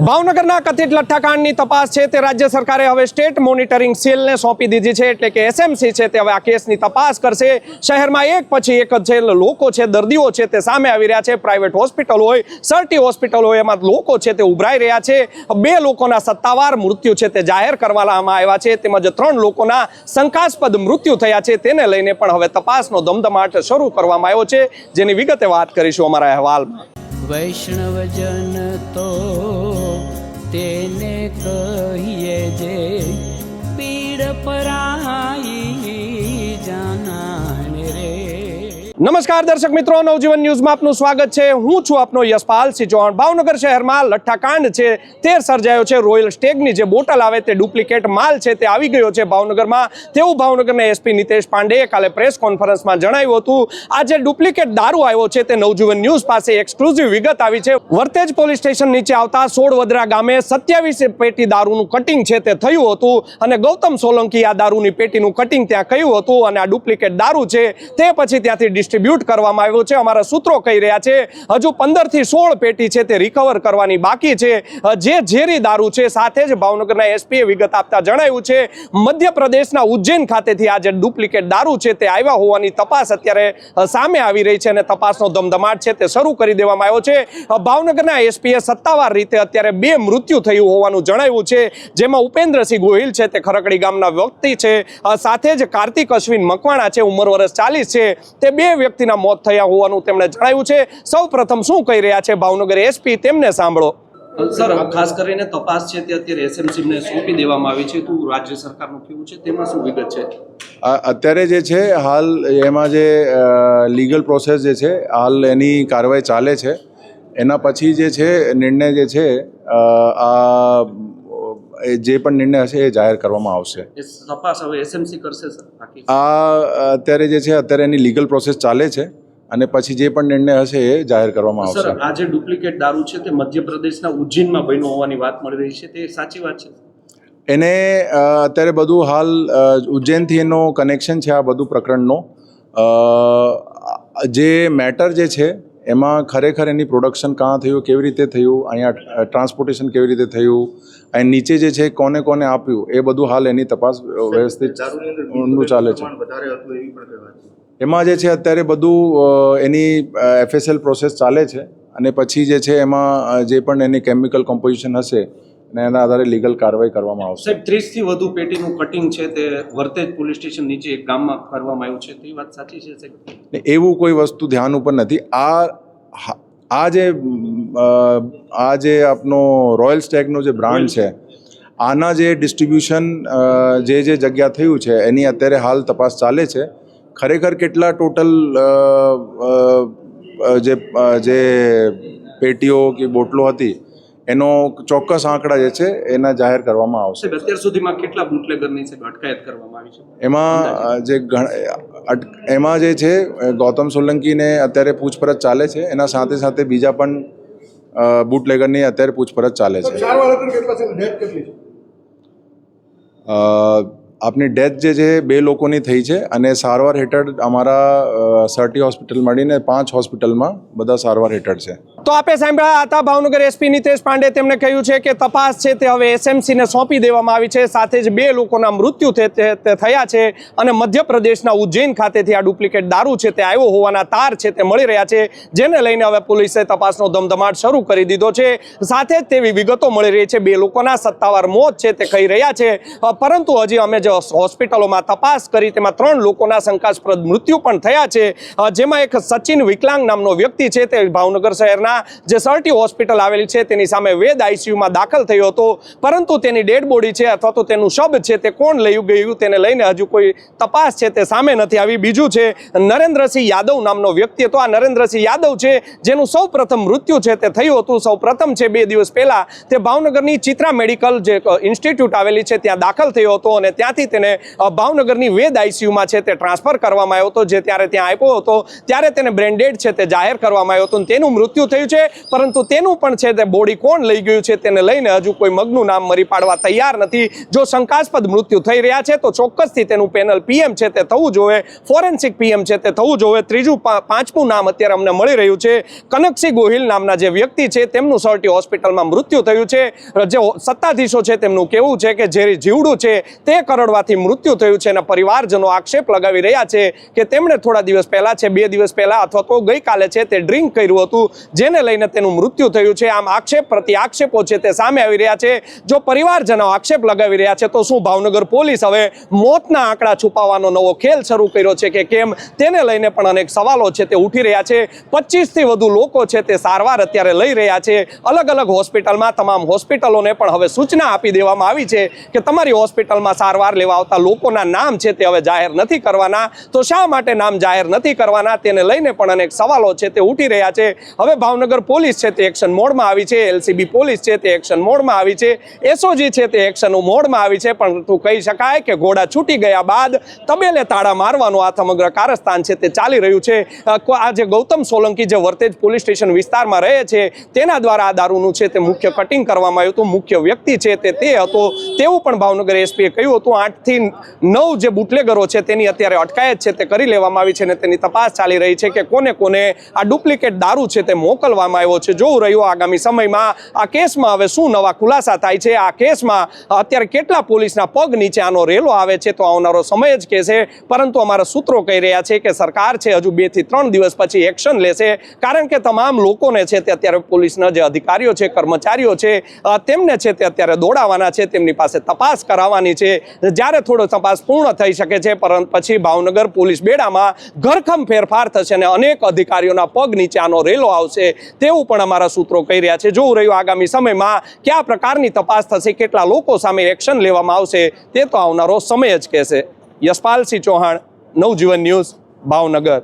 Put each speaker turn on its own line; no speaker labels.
ભાવનગરના કથિત લઠ્ઠાકાંડની તપાસ છે તે રાજ્ય સરકારે હવે સ્ટેટ મોનિટરિંગ સેલને સોંપી દીધી છે, એટલે કે એસએમસી છે તે હવે આ કેસની તપાસ કરશે। શહેરમાં એક પછી એક જે લોકો છે, દર્દીઓ છે તે સામે આવી રહ્યા છે। પ્રાઇવેટ હોસ્પિટલ હોય, સર્ટી હોસ્પિટલ હોય, એમાં લોકો છે તે ઉભરાઈ રહ્યા છે। 2 લોકોના સત્તાવાર મૃત્યુ છે તે જાહેર કરવામાં આવ્યા છે, તેમજ 3 લોકોના શંકાસ્પદ મૃત્યુ થયા છે। તેને લઈને પણ હવે તપાસનો ધમધમાટ શરૂ કરવામાં આવ્યો છે, જેની વિગતે વાત કરીશું અમારા અહેવાલમાં।
વૈષ્ણવજન તો તેને કહીએ જે પીડ પરાઈ જાનાને રે।
નમસ્કાર દર્શક મિત્રો, નવજીવન ન્યૂઝમાં આપનું સ્વાગત છે। હું છું આપનો યશપાલ સિંહ ચૌહાણ। ભાવનગર શહેરમાં લઠ્ઠાકાંડ છે તે સર્જાયો છે। રોયલ સ્ટેગની જે બોટલ આવે તે ડુપ્લિકેટ માલ છે તે આવી ગયો છે ભાવનગરમાં, તેવું ભાવનગરના એસપી નિતેશ પાંડેએ કાલે પ્રેસ કોન્ફરન્સમાં જણાવ્યું હતું। આ જે ડુપ્લિકેટ દારૂ આવ્યો છે તે નવજીવન ન્યૂઝ પાસે એક્સક્લુઝિવ વિગત આવી છે। વર્તેજ પોલીસ સ્ટેશન નીચે આવતા સોળવદરા ગામે 27 પેટી દારૂનું કટિંગ છે તે થયું હતું, અને ગૌતમ સોલંકી આ દારૂની પેટીનું કટિંગ ત્યાં કર્યું હતું, અને આ ડુપ્લિકેટ દારૂ છે તે પછી ત્યાંથી ડિસ્ટ્રીબ્યુટ કરવામાં આવ્યો છે। અમારા સૂત્રો કહી રહ્યા છે હજુ 15 થી 16 પેટી છે તે રિકવર કરવાની બાકી છે, જે ઝેરી દારૂ છે। સાથે જ ભાવનગરના એસપીએ વિગત આપતા જણાવ્યું છે મધ્યપ્રદેશના ઉજ્જૈન ખાતેથી આ જે ડુપ્લિકેટ દારૂ છે તે આવ્યા હોવાની તપાસ અત્યારે સામે આવી રહી છે, અને તપાસનો ધમધમાટ છે તે શરૂ કરી દેવામાં આવ્યો છે। ભાવનગરના એસપીએ સત્તાવાર રીતે અત્યારે 2 મૃત્યુ થયું હોવાનું જણાવ્યું છે, જેમાં ઉપેન્દ્રસિંહ ગોહિલ છે તે ખરકડી ગામના વ્યક્તિ છે, સાથે જ કાર્તિક અશ્વિન મકવાણા છે, ઉંમર વર્ષ 40 છે, તે 2 વ્યક્તિના મોત થયા હોવાનું તેમણે જણાવ્યું છે। સૌ પ્રથમ શું કહી રહ્યા છે ભાવનગર એસપી, તેમને સાંભળો।
સર, ખાસ કરીને તપાસ છે તે અત્યારે એસએમસીને સોંપી દેવામાં આવી છે, તો રાજ્ય સરકારનું કેવું છે તેમાં શું વિગત છે?
અત્યારે જે છે હાલ એમાં જે લીગલ પ્રોસેસ જે છે હાલ એની કાર્યવાહી ચાલે છે। એના પછી જે છે નિર્ણય જે છે આ જે પણ નિર્ણય હશે એ જાહેર કરવામાં આવશે।
તપાસ હવે એસએમસી કરશે સર?
આ અત્યારે જે છે અત્યારે એની લીગલ પ્રોસેસ ચાલે છે, અને પછી જે પણ નિર્ણય હશે એ જાહેર કરવામાં આવશે।
સર, આ જે ડુપ્લિકેટ દારૂ છે તે મધ્યપ્રદેશના ઉજ્જૈનમાં બન્યો હોવાની વાત મળી રહી છે, તે સાચી વાત છે?
એને અત્યારે બધું હાલ ઉજ્જૈનથી એનો કનેક્શન છે આ બધું પ્રકરણનો। જે મેટર જે છે એમાં ખરેખર એની પ્રોડક્શન ક્યાં થયું, કેવી રીતે થયું, અહીંયા ટ્રાન્સપોર્ટેશન કેવી રીતે થયું, અહીં નીચે જે છે કોને કોને આપ્યું, એ બધું હાલ એની તપાસ વ્યવસ્થિત ઊંડું ચાલે છે। એમાં જે છે અત્યારે બધું એની એફએસએલ પ્રોસેસ ચાલે છે, અને પછી જે છે એમાં જે પણ એની કેમિકલ કમ્પોઝિશન હશે અને એના આધારે લીગલ કાર્યવાહી કરવામાં આવશે।
સાહેબ, 30 થી વધુ પેટીનું કટિંગ છે તે વર્તેજ પોલીસ સ્ટેશન નીચે એક ગામમાં કરવામાં આવ્યું છે, તે વાત સાચી છે સાહેબ?
એવું કોઈ વસ્તુ ધ્યાન ઉપર નથી। આ જે આપનો રોયલ સ્ટેગનો જે બ્રાન્ડ છે આના જે ડિસ્ટ્રીબ્યુશન જે જગ્યા થયું છે એની અત્યારે હાલ તપાસ ચાલે છે। ખરેખર કેટલા ટોટલ જે પેટીઓ કે બોટલો હતી એનો ચોક્કસ આંકડા જે છે એના જાહેર કરવામાં આવશે।
અત્યાર સુધીમાં કેટલા બુટલેગરની અટકાયત કરવામાં આવી
છે? એમાં જે છે ગૌતમ સોલંકીને અત્યારે પૂછપરછ ચાલે છે, એના સાથે સાથે બીજા પણ બુટલેગરની અત્યારે પૂછપરછ ચાલે છે। આપની ડેથ જે છે 2 લોકોની થઈ છે, અને સારવાર હેઠળ અમારા સર્ટી હોસ્પિટલ મળીને 5 હોસ્પિટલમાં બધા સારવાર હેઠળ છે।
તો આપે સાંભળ્યા હતા ભાવનગર એસપી નિતેશ પાંડે, તેમણે કહ્યું છે કે તપાસ છે તે હવે એસએમસીને સોંપી દેવામાં આવી છે। સાથે જ 2 લોકોના મૃત્યુ થયા છે, અને મધ્યપ્રદેશના ઉજ્જૈન ખાતેથી આ ડુપ્લિકેટ દારૂ છે તે આવ્યો હોવાના તાર છે તે મળી રહ્યા છે, જેને લઈને હવે પોલીસે તપાસનો ધમધમાટ શરૂ કરી દીધો છે। સાથે જ તેવી વિગતો મળી રહી છે 2 લોકોના સત્તાવાર મોત છે તે કહી રહ્યા છે, પરંતુ હજી અમે જે હોસ્પિટલોમાં તપાસ કરી તેમાં 3 લોકોના શંકાસ્પદ મૃત્યુ પણ થયા છે, જેમાં એક સચિન વિકલાંગ નામનો વ્યક્તિ છે તે ભાવનગર શહેરના જે સર્ટી હોસ્પિટલ આવેલી છે તેની સામે વેદ આઈસીયુમાં દાખલ થયો હતો, પરંતુ તેની ડેડ બોડી છે અથવા તો તેનું શબ છે તે કોણ લઈ ગયું તેને લઈને હજુ કોઈ તપાસ છે તે સામે નથી આવી। બીજું છે નરેન્દ્રસિંહ યાદવ નામનો વ્યક્તિ હતો। આ નરેન્દ્રસિંહ યાદવ છે જેનું સૌ પ્રથમ મૃત્યુ છે તે થયું હતું। સૌ પ્રથમ છે 2 દિવસ પહેલા તે ભાવનગરની ચિત્રા મેડિકલ જે ઇન્સ્ટિટ્યૂટ આવેલી છે ત્યાં દાખલ થયો હતો, અને ત્યાંથી તેને ભાવનગરની વેદ આઈસીયુમાં છે તે ટ્રાન્સફર કરવામાં આવ્યો હતો। જે ત્યારે ત્યાં આપ્યો હતો ત્યારે તેને બ્રેન ડેડ છે તે જાહેર કરવામાં આવ્યો હતો, તેનું મૃત્યુ થયું। રહ્યું છે, પરંતુ તેનું પણ છે તે બોડી કોણ લઈ ગયું છે તેને લઈને હજુ કોઈ મગનું નામ મરી પાડવા તૈયાર નથી. જો શંકાસ્પદ મૃત્યુ થઈ રહ્યા છે તો ચોક્કસથી તેનું પેનલ પીએમ છે તે થવું જોઈએ, ફોરેન્સિક પીએમ છે તે થવું જોઈએ. ત્રીજું પાંચમું નામ અત્યારે અમને મળી રહ્યું છે, કનકસિંહ ગોહિલ નામના જે વ્યક્તિ છે તેમનું સર્ટી હોસ્પિટલમાં મૃત્યુ થયું છે. જે સત્તાધીશો છે તેમનું કહેવું છે કે જે જીવડું છે તે કરડવાથી મૃત્યુ થયું છે અને પરિવારજનો આક્ષેપ લગાવી રહ્યા છે કે તેમણે થોડા દિવસ પહેલા છે, 2 દિવસ પહેલા અથવા તો ગઈકાલે છે તે ડ્રિંક કર્યું હતું, જેને લઈને તેનું મૃત્યુ થયું છે. આમ આક્ષેપ પ્રતિ આક્ષેપો છે તે સામે આવી રહ્યા છે. જો પરિવારજનો આક્ષેપ લગાવી રહ્યા છે તો શું ભાવનગર પોલીસ હવે મોતના આંકડા છુપાવવાનો નવો ખેલ શરૂ કર્યો છે કે કેમ, તેને લઈને પણ અનેક સવાલો છે તે ઉઠી રહ્યા છે. 25થી વધુ લોકો છે તે સારવાર અત્યારે લઈ રહ્યા છે અલગ અલગ હોસ્પિટલમાં. તમામ હોસ્પિટલોને પણ હવે સૂચના આપી દેવામાં આવી છે કે તમારી હોસ્પિટલમાં સારવાર લેવા આવતા લોકોના નામ છે તે હવે જાહેર નથી કરવાના. તો શા માટે નામ જાહેર નથી કરવાના તેને લઈને પણ અનેક સવાલો છે તે ઉઠી રહ્યા છે. હવે ભાવનગર પોલીસ છે તે એક્શન મોડમાં આવી છે, એલસીબી પોલીસ છે તે એક્શન મોડમાં આવી છે, એસઓજી છે તે એક્શન મોડમાં આવી છે. પરંતુ કહી શકાય કે ઘોડા છૂટી ગયા બાદ તબેલે તાળા મારવાનું આ સમગ્ર કારસ્તાન છે તે ચાલી રહ્યું છે. આ જે ગૌતમ સોલંકી જે વર્તેજ પોલીસ સ્ટેશન વિસ્તારમાં રહે છે તેના દ્વારા આ દારૂનું છે તે મુખ્ય કટિંગ કરવામાં આવ્યું હતું. મુખ્ય વ્યક્તિ છે તે હતો તેવું પણ ભાવનગર એસપીએ કહ્યું હતું. 8 થી 9 જે બુટલેગરો છે તેની અત્યારે અટકાયત છે તે કરી લેવામાં આવી છે અને તેની તપાસ ચાલી રહી છે કે કોને કોને આ ડુપ્લિકેટ દારૂ છે તે મોકલવામાં આવ્યો છે. જોવું રહ્યું આગામી સમયમાં આ કેસમાં હવે શું નવા ખુલાસા થાય છે, આ કેસમાં અત્યારે કેટલા પોલીસના પગ નીચે આનો રેલો આવે છે તો આવનારો સમય જ કહેશે. પરંતુ અમારા સૂત્રો કહી રહ્યા છે કે સરકાર છે હજુ 2 થી 3 દિવસ પછી એક્શન લેશે, કારણ કે તમામ લોકોને છે તે અત્યારે પોલીસના જે અધિકારીઓ છે, કર્મચારીઓ છે, તેમને છે તે અત્યારે દોડાવવાના છે, તેમની પાસે તપાસ કરાવવાની છે. જ્યારે થોડો તપાસ પૂર્ણ થઈ શકે છે પરંતુ પછી ભાવનગર પોલીસ બેડામાં ઘરખમ ફેરફાર થશે અને અનેક અધિકારીઓના પગ નીચે આનો રેલો આવશે તેવું પણ અમારા સૂત્રો કહી રહ્યા છે. જોવું રહ્યું આગામી સમયમાં કયા પ્રકારની તપાસ થશે, કેટલા લોકો સામે એક્શન લેવામાં આવશે તે તો આવનારો સમય જ કહેશે. યશપાલસિંહ ચૌહાણ, નવજીવન ન્યૂઝ, ભાવનગર.